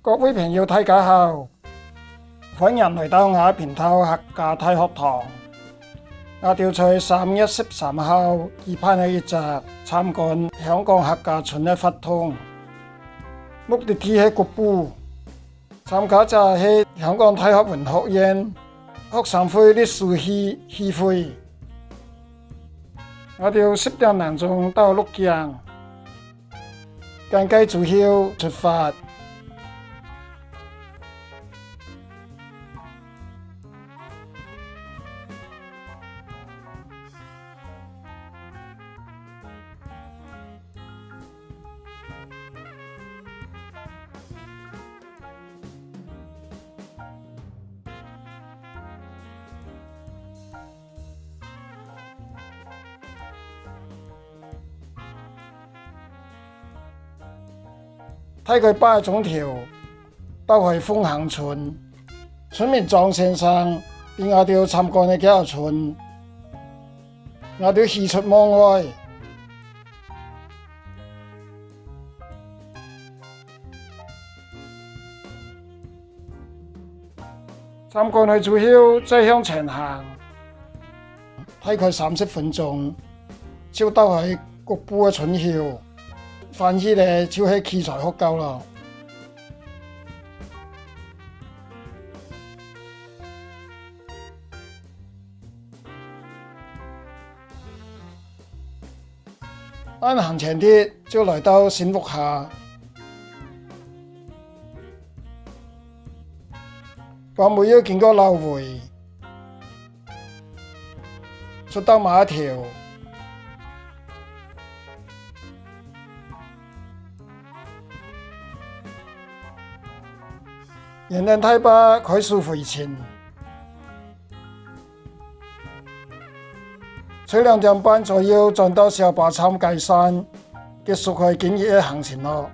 各位朋友大家好，歡迎來到雅平頭客家體學堂。我哋在3月13號舉辦了一集參觀香港客家村的活動，目的地係局部，參加者係香港大學文學院學生會歷史系系會。我哋10點鐘到鹿港，趕緊就要出發。睇佢8個鐘頭到去鳳行村，村民莊先生俾我哋參觀呢幾個村，我哋喜出望外。參觀完之後再向前行，睇佢30分鐘就到去局部嘅村口。翻起嚟就係器材學校啦。啱行前啲就來到新屋下，我沒有經過老圍，出到碼頭。人人睇吧，開始回程。在2點半左右轉到小巴站街山，結束佢今日嘅行程咯。